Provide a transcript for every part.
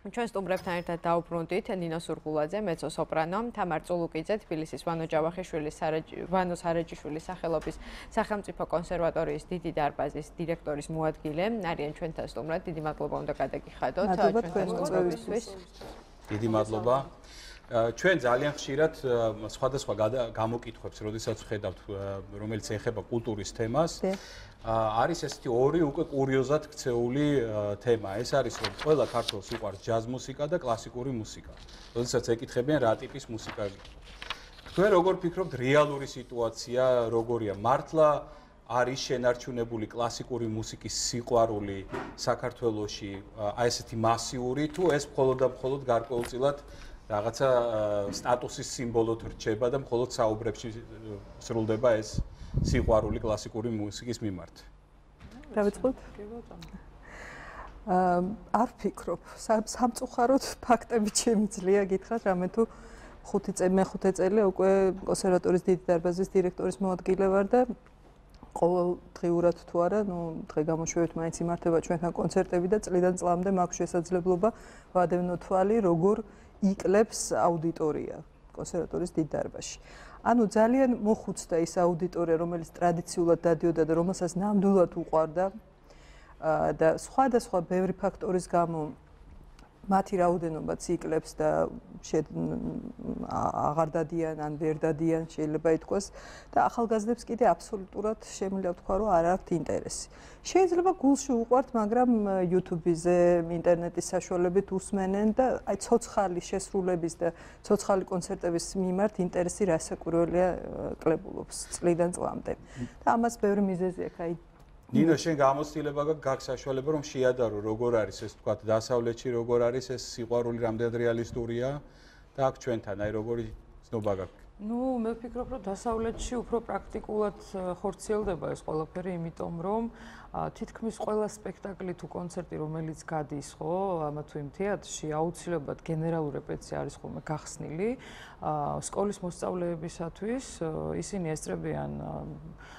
ჩვენ სტუმრებთან ერთად დავუბრუნდით ნინო სურგულაძე, მეცო-სოპრანო, თამარ წულუკიძე, თბილისის ვანო ვანოს არაჯიშვილის სახელობის სახელმწიფო კონსერვატორიის დიდი დარბაზის დირექტორის მოადგილე არიან ჩვენთან სტუმრად. დიდი მადლობა უნდა გადაგიხადოთ ჩვენთან სტუმრობისთვის. დიდი მადლობა. ჩვენ ძალიან ხშირად სხვადასხვა გამოკითხვებს, როდესაც ვხედავთ, რომელიც ეხება კულტურის თემას, არის ესეთი ორი უკვე კურიოზად ქცეული თემა. ეს არის, რომ ყველა ქართველს სიყვარს ჯაზ მუსიკა და კლასიკური მუსიკა. როდესაც ეკითხებიან რა ტიპის მუსიკა. თქვენ როგორ ფიქრობთ, რეალური სიტუაცია როგორია? მართლა არის შენარჩუნებული კლასიკური მუსიკის სიყვარული საქართველოში, აი ესეთი მასიური, თუ ეს მხოლოდ და მხოლოდ გარკვეულწილად რაღაცა სტატუსის სიმბოლოდ რჩება და მხოლოდ საუბრებში სრულდება ეს სიყვარული კლასიკური მუსიკის მიმართ. დავიწყოთ? არ ვფიქრობ. სამწუხაროდ ფაქტებით შემიძლია გითხრათ, რამე თუ მეხუთე წელი უკვე კონსერვატორიის დიდი დარბაზის დირექტორის მოადგილე ვარ და ყოველდღიურად თუ არა, დღე გამოშვებით მაინც იმართება ჩვენთან კონცერტები და წლიდან წლამდე მაქვს შესაძლებლობა ვადევნო თვალი, როგორ იკლებს აუდიტორია კონსერვატორიის დიდ დარბაზში. ანუ ძალიან მოხუცდა ის აუდიტორია, რომელიც ტრადიციულად დადიოდა და რომელსაც ნამდვილად უყვარდა და სხვადასხვა ბევრი ფაქტორის გამო მათი რაოდენობაც იკლებს და აღარ დადიან ან ვერ დადიან შეიძლება ითქვას და ახალგაზრდებს კიდე აბსოლუტურად შემიძლია ვთქვა, რომ არ აქვთ ინტერესი. შეიძლება გულში უყვართ, მაგრამ YouTube-ზე, ინტერნეტის საშუალებით უსმენენ და აი ცოცხალი შესრულების და ცოცხალი კონცერტების მიმართ ინტერესი რასაკვირველია კლებულობს წლიდან წლამდე. და ამას ბევრი მიზეზი აქვს, აი ნინო, შენ გამოცდილება გაქვს საშუალება რომ შეადარო როგორ არის ეს თქვა დასავლეთში როგორ არის ეს სიყვარული რამდენად რეალისტურია და აქ ჩვენთან აი როგორი ცნობა გაქვს? მე ვფიქრობ რომ დასავლეთში უფრო პრაქტიკულად ხორციელდება ეს ყველაფერი, იმიტომ რომ თითქმის ყველა სპექტაკლი თუ კონცერტი რომელიც გადის, ხო, ამა თუ იმ თეატრში აუცილებლად გენერალური რეპეტიცია არის ხოლმე გახსნილი. სკოლის მოსწავლეებისათვის ისინი ესწრებიან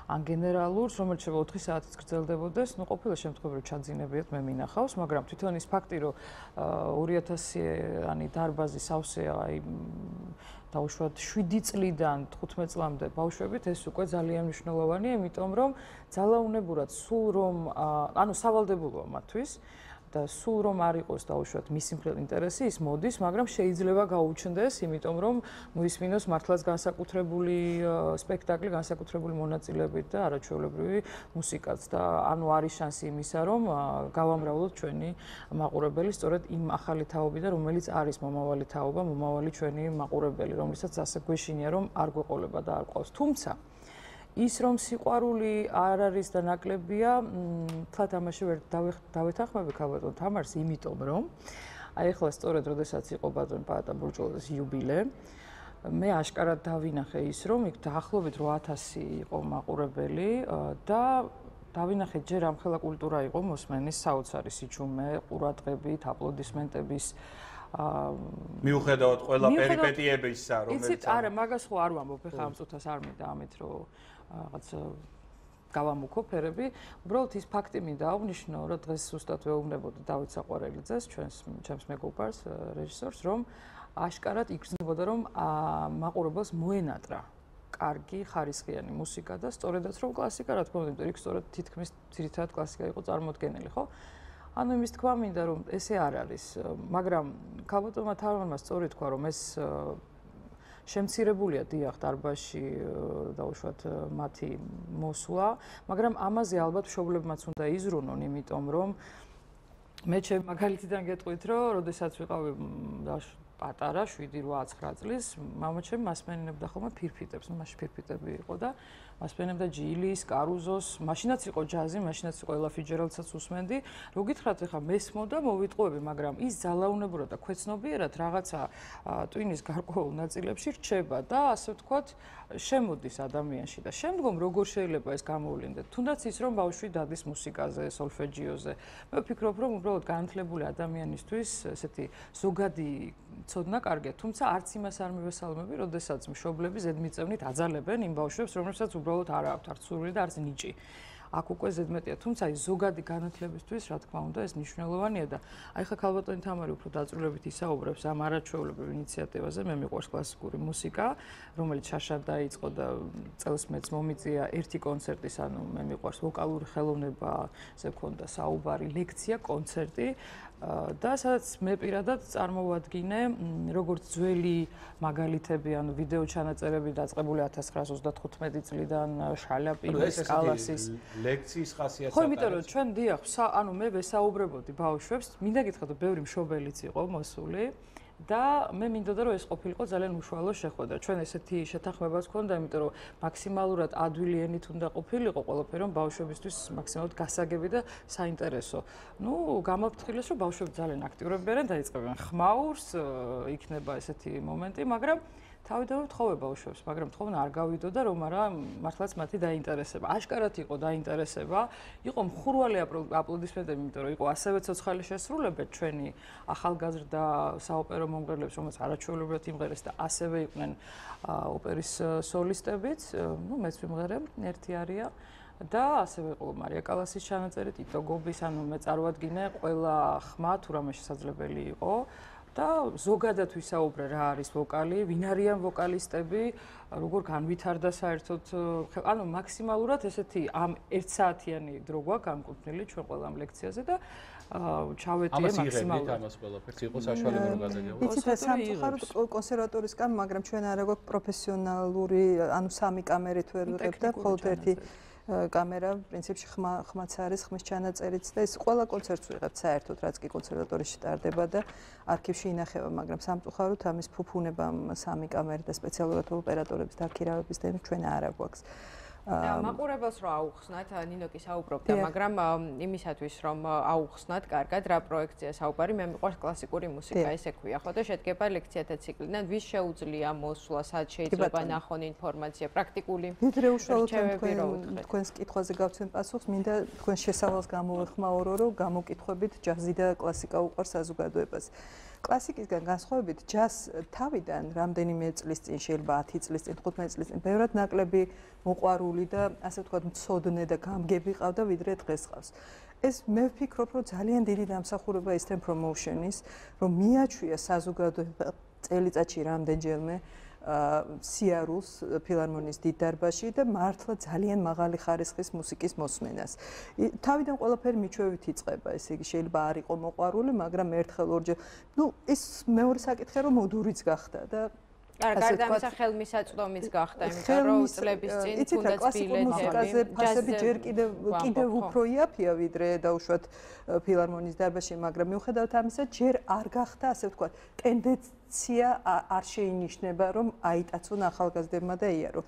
ან გენერალურს, რომელიც შეიძლება 4 საათიც გრძელდებოდეს, ყოფილი შემთხვევაში ჩაძინებიათ, მე მინახავს, მაგრამ თვითონ ის ფაქტი, რომ 2000-იანი დარბაზი სავსეა, აი დაუშვათ 7 წლიდან 15 წლამდე ბავშვებით, ეს უკვე ძალიან მნიშვნელოვანია, იმიტომ რომ ძალაუნებურად სულ რომ სავალდებულოა მათთვის და სულ რომ არ იყოს დაუშვათ მისი მხრივ ინტერესი, ის მოდის, მაგრამ შეიძლება გაუჩნდეს, იმიტომ რომ მოისმინოს მართლაც განსაკუთრებული სპექტაკლი, განსაკუთრებული მონაწილეებით და არაჩვეულებრივი მუსიკაც და არის შანსი იმისა, რომ გავამრავლოთ ჩვენი მაყურებელი სწორედ იმ ახალი თაობიდან, რომელიც არის მომავალი თაობა, მომავალი ჩვენი მაყურებელი, რომელსაც ასე გვეშინია, რომ არ გვეყოლება და არ ყავს. თუმცა ის რომ სიყვარული არ არის და ნაკლებია, თლათ ამაში ვერ დავეთანხმები ქალბატონ თამარს, იმიტომ რომ აი ახლა სწორედ როდესაც იყო ბატონ პაატა ბურჭულაძის იუბილე, მე აშკარად დავინახე ის, რომ იქ დაახლოებით 8000 იყო მაყურებელი და დავინახე ჯერ ამხელა კულტურა იყო მოსმენის საოცარი სიჩუმე, ყურადღებით, აპლოდისმენტების მიუხედავად ყველა პერიპეტიებისა, რომელიც იცით, არა, მაგას ხო არ ვამბობ, ხა ამ წუთას არ მინდა ამით რომ რაღაც გავამუქო ფერები. უბრალოდ ის ფაქტი მინდა აღნიშნო, რომ დღეს ზუსტად ვეუბნებოდი დავით საყვარელიძეს, ჩემს მეგობარს, რეჟისორს, რომ აშკარად იგრძნობოდა, რომ მაყურებელს მოენატრა კარგი, ხარისხიანი მუსიკა და სწორედაც რომ კლასიკა, რა თქმა უნდა, იქ სწორედ თითქმის ძირითადად კლასიკა იყო წარმოდგენილი, ხო? ანუ იმის თქვა მინდა, რომ ესე არ არის, მაგრამ ქალბატონმა თამარმა სწორი თქვა, რომ ეს შემცირებულია დიახ დარბაზში დაუშვათ მათი მოსვლა, მაგრამ ამაზე ალბათ მშობლებმაც უნდა იზრუნონ, იმიტომ რომ მე ჩემ მაგალითიდან გეტყვით, რომ როდესაც ვიყავი პატარა 7-8-9 წლის, მამაჩემ მასმენინებდა ხოლმე ფირფიტებს, მაშინ ფირფიტები იყო და მასმენინებდა ჯილის, კარუზოს, მაშინაც იყო ჯაზი, მაშინაც იყო ელა ფიჯერალდსაც უსმენდი. რო გითხრათ, ეხლა მესმოდა, მოვიტყუები, მაგრამ ის ძალაუნებურად და ქვეცნობიერად რაღაცა ტვინის გარკვეულ ნაწილებში რჩება და ასე ვთქვათ, შემოდის ადამიანში და შემდგომ როგორ შეიძლება ეს გამოვლინდეთ? თუნდაც ის რომ ბავშვი დადის მუსიკაზე, სოლფეჯიოზე. მე ვფიქრობ, რომ უბრალოდ განათლებული ადამიანისთვის ესეთი ზოგადი ცოდნა კარგია, თუმცა არც იმას არ მივესალმები, როდესაც მშობლები ზედმიწევნით აძალებენ იმ ბავშვებს, რომლებსაც უბრალოდ არ აქვთ არც სურვილი და არც ნიჭი. აქ უკვე ზედმეტია, თუმცა აი ზოგადი განათლებისთვის, რა თქმა უნდა, ეს მნიშვნელოვანია და აი ხა ქალბატონი თამარი უფრო დაწვრილებით ისაუბრებს ამ არაჩვეულებრივ ინიციატივაზე, მე მიყვარს კლასიკური მუსიკა, რომელიც შაშად დაიწყო და წელს მეც მომიწია ერთი კონცერტის, ანუ მე მიყვარს ვოკალური ხელოვნებაზე მქონდა საუბარი, ლექცია, კონცერტი და სადაც მე პირადად წარმოვადგინე როგორც ძველი მაგალითები, ანუ ვიდეო ჩანაწერები დაწყებული 1935 წლიდან შალიაპინის, კალასის ლექციის ხასიათს ხო, იმიტომ რომ ჩვენ დიახ, ანუ მე ვესაუბრებოდი ბავშვებს, მინდა გითხრათ, რომ ბევრი მშობელიც იყო მოსული და მე მინდოდა რომ ეს ყოფილიყო ძალიან უშუალო შეხვედრა. ჩვენ ესეთი შეთანხმებაც გქონდა, იმიტომ რომ მაქსიმალურად ადვილი ენით უნდა ყოფილიყო ყველაფერი, რომ ბავშვებისთვის მაქსიმალურად გასაგები და საინტერესო. ნუ გამაფრთხილეს, რომ ბავშვები ძალიან აქტიურები არიან, დაიწყებენ ხმაურს, იქნება ესეთი მომენტი, მაგრამ თავიდანვე ვთხოვე ბავშვებს, მაგრამ თხოვნა არ გავიდოდა, რომ არა მართლაც მათი დაინტერესება. აშკარად იყო დაინტერესება, იყო მხურვალი აპლოდისმენტები, იმიტომ რომ იყო ასევე ცოცხალი შესრულება ჩვენი ახალგაზრდა საოპერო მომღერლებს, რომელსაც არაჩვეულებრივად იმღერეს და ასევე იყვნენ ოპერის სოლისტებიც, ნუ მეც ვიმღერე, ერთი არია. და ასევე იყო მარია კალასის ჩანაწერი, ტიტო გობის, ანუ მე წარვადგინე ყველა ხმა თუ რამე შესაძლებელი იყო. და ზოგადად ვისაუბრე რა არის ვოკალი, ვინ არიან ვოკალისტები, როგორ განვითარდა საერთოდ, ანუ მაქსიმალურად ესეთი ამ 1 საათიანი დრო გვაქვს განკუთვნილი ჩვენ ყველა ამ ლექციაზე და ჩავეტიე მაქსიმალურად. ამას ყველაფერს იყო საშუალება რომ გადაგიაღვო. იცით ეს სამწუხაროდ კონსერვატორისგან, მაგრამ ჩვენ არა გვაქვს პროფესიონალური, ანუ 3 კამერით ვერ ვიღებთ და მხოლოდ ერთი კამერა პრინციპში ხმაც არის, ხმის ჩანაწერიც და ეს ყველა კონცერტს ვიღებთ საერთოდ, რაც კი კონსერვატორიაში ტარდება და არქივში ინახება, მაგრამ სამწუხაროდ ამის ფუფუნებამ 3 კამერა და სპეციალურად ოპერატორების დაქირავების და ჩვენ არა გვაქვს. და მაყურებელს რო აუხსნათ, ნინო კი საუბრობდა, მაგრამ იმისათვის რომ აუხსნათ კარგად რა პროექტია საუბარი, მე მიყვარს კლასიკური მუსიკა, ესე ქვია, ხო და შედგება ლექციათა ციკლიდან, ვის შეუძლია მოსვლა, სად შეიძლება ნახონ ინფორმაცია, პრაქტიკული ვიდრე უშუალოდ თქვენს კითხვაზე გავცემ პასუხს, მინდა თქვენ შესავალს გამოვეხმაურო, რომ გამოკითხვებით ჯაზი და კლასიკა უყვარს საზოგადოებას. კლასიკისგან განსხვავებით, ჯაზ თავიდან რამდენიმე წლის წინ, შეიძლება 10 წლის წინ, 15 წლის წინ, ბევრად ნაკლები მოყვარული და ასე ვთქვათ, მცოდნე და გამგები ყავდა, ვიდრე დღეს ყავს. ეს მე ვფიქრობ, რომ ძალიან დიდი დამსახურება Eastern Promotion-ის, რომ მიაჩვია საზოგადოება წელიწადში რამდენჯერმე სიარულს ფილარმონიის დიდ დარბაზში და მართლა ძალიან მაღალი ხარისხის მუსიკის მოსმენას. თავიდან ყველაფერი მიჩვევით იწყება, ესე იგი შეიძლება არ იყო მოყვარული, მაგრამ ერთხელ ორჯერ, ნუ ეს მეორე საკითხია, რომ მოდურიც გახდა და გარდა ამისა ხელმისაწვდომიც გახდა, იმიტომ რომ წლების წინ თუნდაც მუსიკაზე ფასები ჯერ კიდევ უფრო იაფია, ვიდრე დაუშვათ ფილარმონიის დარბაზში, მაგრამ მიუხედავად ამისა, ჯერ არ გახდა, ასე ვთქვათ, ტენდენცია არ შეინიშნება, რომ აიტაცონ ახალგაზრდებმა და იარო.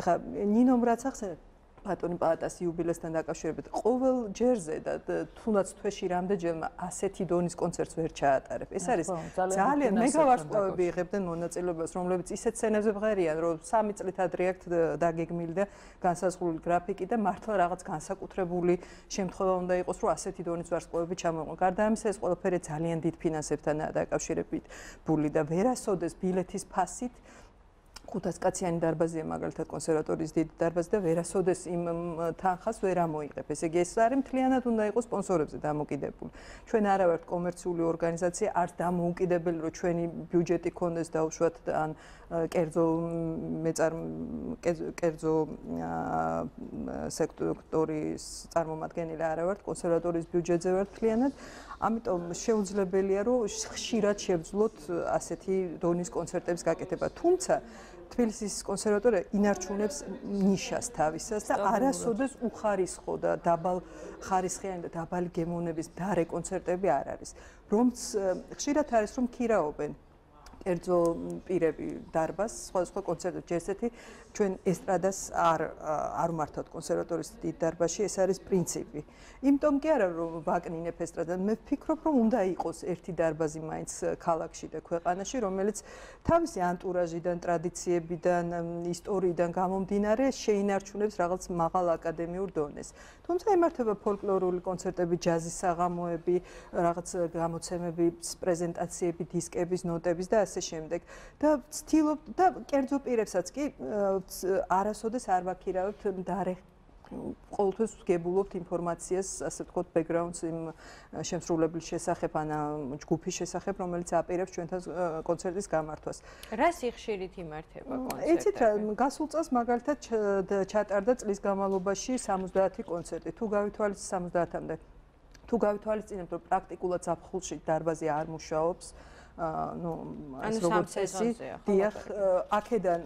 ეხლა ნინომ რაც ახსენეთ, ბატონი პალატას იუბილესთან დაკავშირებით ყოველ ჯერზე და თუნდაც თვეში რამდენჯერმე ასეთი დონის კონცერტს ვერ ჩაატარებ. ეს არის ძალიან მეგავარსკვლავები იღებდნენ მონაწილეობას, რომლებიც ისეთ სცენებზე მღერიან, რომ 3 წლით ადრე აქვთ დაგეგმილი და განსაზღვრული გრაფიკი და მართლა რაღაც განსაკუთრებული შემთხვევა უნდა იყოს, რომ ასეთი დონის ვარსკვლავები ჩამოიყვანონ. გარდა ამისა, ეს ყველაფერი ძალიან დიდ ფინანსებთან დაკავშირებული და ვერასოდეს ბილეთის ფასით 500 კაციანი დარბაზია მაგალითად კონსერვატორიის დიდი დარბაზი და ვერასოდეს იმ თანხას ვერ ამოიღებ. ესე იგი ეს არის მთლიანად უნდა იყოს სპონსორებზე დამოკიდებული. ჩვენ არა ვართ კომერციული ორგანიზაცია, არც დამოუკიდებელი, რომ ჩვენი ბიუჯეტი ქონდეს დაუშვათ ან კერძო სექტორის წარმომადგენელი არა ვართ, კონსერვატორიის ბიუჯეტზე ვართ მთლიანად. ამიტომ შეუძლებელია, რომ ხშირად შევძლოთ ასეთი დონის კონცერტების გაკეთება. თუმცა თბილისის კონსერვატორია ინარჩუნებს ნიშას თავისას და არასოდეს უხარისხო და დაბალ ხარისხიანი და დაბალი გემოვნების დარე კონცერტები არ არის. რომც ხშირად არის რომ ქირაობენ კერძო პირები დარბაზს, სხვადასხვა კონცერტებში ესეთი ჩვენ ესტრადას არ მართავთ კონსერვატორიის დიდ დარბაზში, ეს არის პრინციპი. იმიტომ კი არა რომ ვაკნინებ ესტრადას, მე ვფიქრობ რომ უნდა იყოს ერთი დარბაზი მაინც ქალაქში და ქვეყანაში, რომელიც თავისი ანტურაჟიდან, ტრადიციებიდან, ისტორიიდან გამომდინარე შეინარჩუნებს რაღაც მაღალ აკადემიურ დონეს. თუმცა იმართება ფოლკლორული კონცერტები, ჯაზის საღამოები, რაღაც გამოცემები, პრეზენტაციები, დისკების, ნოტების და ასე შემდეგ. და ვცდილობ და კერძო პირებსაც კი არასოდეს არ ვაქირავებთ დარე ყოველთვის გებულობთ ინფორმაციას, ასე ვთქვათ, background-ს იმ შემსრულებლის შესახებ, ან ჯგუფის შესახებ, რომელიც აპირებს ჩვენთან კონცერტის გამართვას. რა სიხშირით იმართება კონცერტები? იცით რა, გასულ წელს მაგალითად ჩატარდა წლის განმავლობაში 70 კონცერტი. თუ გავითვალისწინებთ 70-მდე. თუ გავითვალისწინებთ, რომ პრაქტიკულად ზაფხულში დარბაზი არ მუშაობს, ეს როგორც წესი, დიახ, აქედან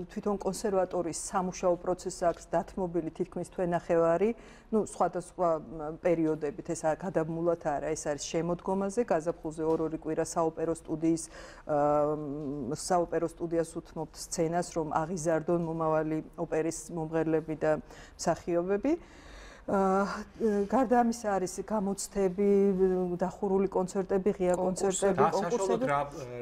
თვითონ კონსერვატორის სამუშაო პროცესს აქვს დათმობილი თითქმის თვენახევარი, სხვადასხვა პერიოდებით ეს გადამულად არა, ეს არის შემოდგომაზე, გაზაფხულზე ორ-ორი კვირა საოპერო სტუდიას უთმობთ სცენას, რომ აღიზარდონ მომავალი ოპერის მომღერლები და მსახიობები. გარდა ამისა არის გამოცდები, დახურული კონცერტები, ღია კონცერტები, კონკურსები.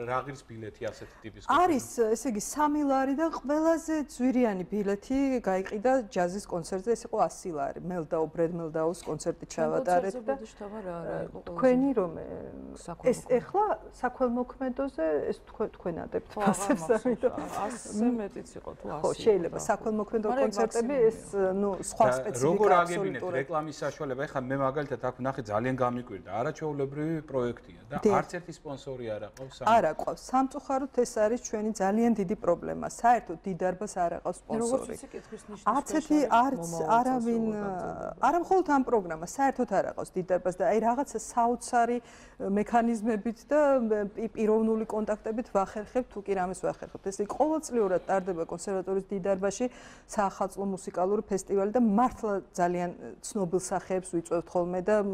რა ღირს ბილეთი ასეთი ტიპის? არის, ესე იგი 3 ლარი და ყველაზე ძვირიანი ბილეთი გაიყიდა ჯაზის კონცერტზე, ეს იყო 100 ლარი. მელდაუ, ბრედ მელდაუს კონცერტი ჩავატარეთ და თქვენი რომ ეს ეხლა საქველმოქმედოზე ეს თქვენ ადებთ ფასებს, ამიტომ 100-ზე მეტიც იყო თუ 100. ხო, შეიძლება საქველმოქმედო კონცერტები ეს სხვა სპეციფიკა რეკლამის საშუალება. ეხლა მე მაგალითად აქ ვნახე ძალიან გამიკვირდა. არაჩვეულებრივი პროექტია და არც ერთი სპონსორი არ აყავს. არ აყავს. სამწუხაროდ ეს არის ჩვენი ძალიან დიდი პრობლემა. საერთოდ დიდ დარბაზს არ აყავს სპონსორი. არც ერთი არავინ არა მხოლოდ ამ პროგრამას, საერთოდ არ აყავს დიდ დარბაზს და აი რაღაცა საოცარი მექანიზმებით და პიროვნული კონტაქტებით ვახერხებთ, თუ კი რამეს ვახერხებთ. ეს ყოველწლიურად ტარდება კონსერვატორიის დიდ დარბაზში საახალწლო მუსიკალური ფესტივალი და მართლა ძალიან ცნობილ სახეებს ვიწვევთ ხოლმე და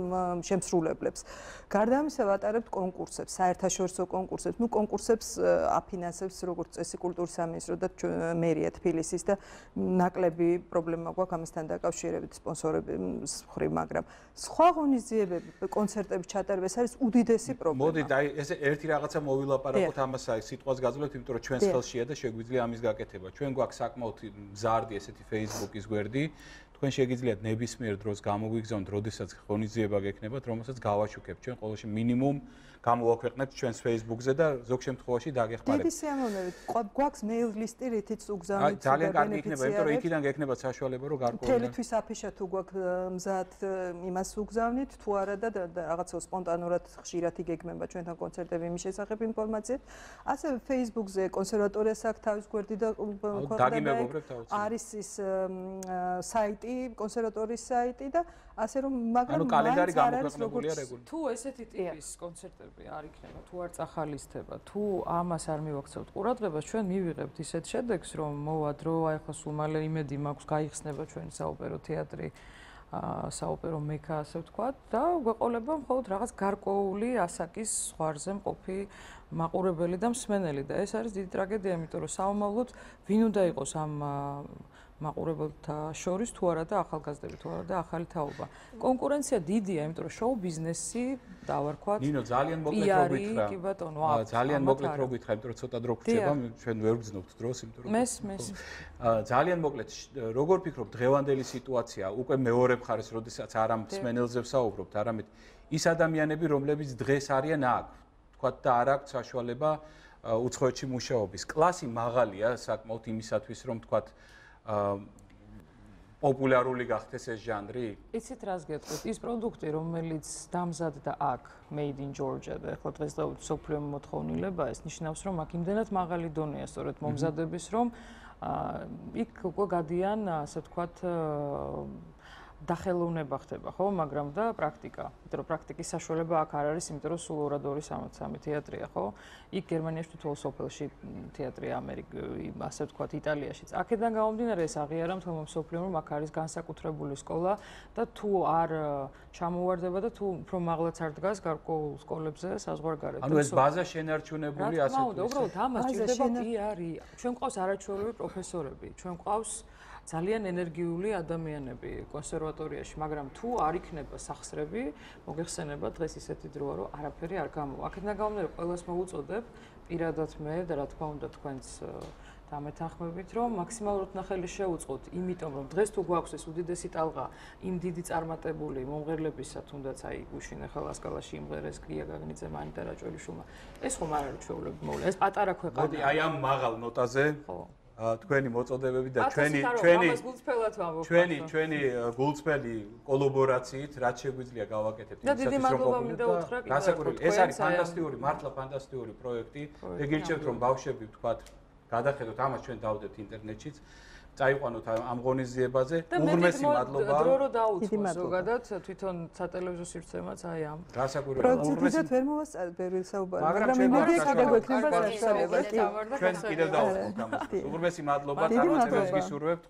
შემსრულებლებს. გარდა ამისა ვატარებთ კონკურსებს, საერთაშორისო კონკურსებს. კონკურსებს აფინანსებს როგორც წესი კულტურის სამინისტრო და მერია თბილისის და ნაკლები პრობლემა გვაქვს ამასთან დაკავშირებით სპონსორების მხრივ, მაგრამ სხვა ღონისძიებები, კონცერტების ჩატარება ეს არის უდიდესი პრობლემა. მოდით, აი ესე ერთი რაღაცა მოვილაპარაკოთ ამას, აი სიტყვას გაძლევთ, იმიტომ რომ ჩვენს ხელშია და შეგვიძლია ამის გაკეთება. ჩვენ გვაქვს საკმაოდ მზარდი ესეთი Facebook-ის გვერდი. თქვენ შეგიძლიათ ნებისმიერ დროს გამოგვიგზავნოთ, როდესაც ღონისძიება გექნებათ, რომელსაც გავაშუქებთ. ჩვენ ყოველში მინიმუმ გამოვაქვეყნებთ ჩვენს Facebook-ზე და ზოგ შემთხვევაში დაგეხმარებთ. დიდი სიამოვნებით. გვაქვს მეილ ლისტი, რითიც უგზავნით ბენეფიციარებს. ძალიან კარგი იქნება, იმიტომ რომ იქიდან გექნებათ საშუალება, რომ გარკვეული თელეთვის აფიშა თუ გვაქვს მზად იმას უგზავნით, თუ არა და რაღაცა სპონტანურად ხშირად იგეგმება ჩვენთან კონცერტები იმის შესახებ ინფორმაციით. ასევე Facebook-ზე კონსერვატორიას აქვს თავის გვერდი და არის ის საიტი, კონსერვატორიის საიტი და ასე რომ მაგრამ კალენდარი გამოქვეყნებულია რეგულარულად. თუ ესეთი ტიპის კონცერტები არ იქნება, თუ არ წახალისდება, თუ ამას არ მივაქცევთ ყურადღებას, ჩვენ მივიღებთ ისეთ შედეგს, რომ მოვა დრო, აი ხა სულ მალე იმედი მაქვს გაიხსნება ჩვენი საოპერო თეატრი, საოპერო მექა, ასე ვთქვათ და გვეყოლება მხოლოდ რაღაც გარკვეული ასაკის ზღვარზე მყოფი მაყურებელი და მსმენელი და ეს არის დიდი ტრაგედია, იმიტომ რომ საომავლოდ ვინ უნდა იყოს ამ მაყურებელთა შორის თუ არა და ახალგაზრდები თუ არა და ახალი თაობა. კონკურენცია დიდია, იმიტომ რომ შოუ ბიზნესი დავარქვათ. ნინო, ძალიან მოკლედ რო გითხრა. კი ბატონო, ძალიან მოკლედ რო გითხრა, იმიტომ რომ ცოტა დრო გრჩება, ჩვენ ვერ ვგზნობთ დროს, იმიტომ რომ მეს. ძალიან მოკლედ, როგორ ფიქრობ, დღევანდელი სიტუაცია, უკვე მეორე მხარეს, როდესაც არა მსმენელზე ვსაუბრობთ, არამედ ის ადამიანები, რომლებიც დღეს არიან აქ, თქვათ და არ აქვთ საშუალება უცხოეთში მუშაობის. კლასი მაღალია საკმაოდ იმისათვის, რომ თქვათ პოპულარული გახდეს ეს ჟანრი? იცით რას გეტყვით? ის პროდუქტი, რომელიც დამზადდა აქ, made in Georgia და ახლა დღესდღეობით სოფლიო მოთხოვნილება, ეს ნიშნავს, რომ აქ იმდენად მაღალი დონეა სწორედ მომზადების, რომ იქ უკვე გადიან, ასე ვთქვათ, დახელოვნება ხდება, ხო, მაგრამ და პრაქტიკა. იმიტომ რომ პრაქტიკის საშუალება აქ არ არის, იმიტომ რომ სულ 2-2-3 თეატრია, ხო? იქ გერმანიაში თითოეულ სოფელში თეატრია, ასე ვთქვათ, იტალიაშიც. აქედან გამომდინარე ეს აღიარა მთელმა მსოფლიომ, რომ აქ არის განსაკუთრებული სკოლა და თუ არ ჩამოვარდება და თუ უფრო მაღლაც არ დგას გარკვეულ სკოლებზე საზღვარგარეთ. ანუ ეს ბაზა შენარჩუნებული ასე თუ ისე. უბრალოდ ამას ჭირდება პიარი. ჩვენ ყავს არაჩვეულებრივი პროფესორები, ჩვენ ყავს ძალიან ენერგიული ადამიანები კონსერვატორიაში, მაგრამ თუ არ იქნება სახსრები, მოგეხსენება დღეს ისეთი დროა, რომ არაფერი არ გამოვა. აქედან გამომდინარე, ყველას მოვუწოდებ, პირადად მე და რა თქმა უნდა თქვენც დამეთანხმებით, რომ მაქსიმალურად ნახელი შევუწყოთ, იმიტომ რომ დღეს თუ გვაქვს ეს უდიდესი ტალღა იმ დიდი წარმატებული მომღერლებისა, თუნდაც აი გუშინ ახლა ლასკალაში იმღერეს კრია გაგნიძე, მანიტა რაჭველიშვილმა. ეს ხომ არ არის ჩვეულებრივი მოვლა, ეს პატარა ქვეყანა. მოდი აი ამ მაღალ ნოტაზე თქვენი მოწოდებები და ჩვენი გულწრფელი კოლაბორაციით რაც შეგვიძლია გავაკეთებთ იმისათვის რომ გასაკუთრებით ეს არის ფანტასტიკური მართლა ფანტასტიკური პროექტი და გირჩევთ რომ ბავშვები თქვათ გადახედოთ ამას ჩვენ დავდეთ ინტერნეტშიც წაიყვანოთ ამ ღონისძიებაზე უღრმესი მადლობა დრო რო დაუწყო ზოგადად თვითონ სატელევიზიო სივრცემაც აი ამ გასაკუთრებით უღრმესი ვერ მოვასწრებ ვერ საუბარი მაგრამ იმედია კიდევ გვექნება საშუალება ჩვენ კიდევ დავუწყოთ ამას უღრმესი მადლობა წარმატებებს გისურვებთ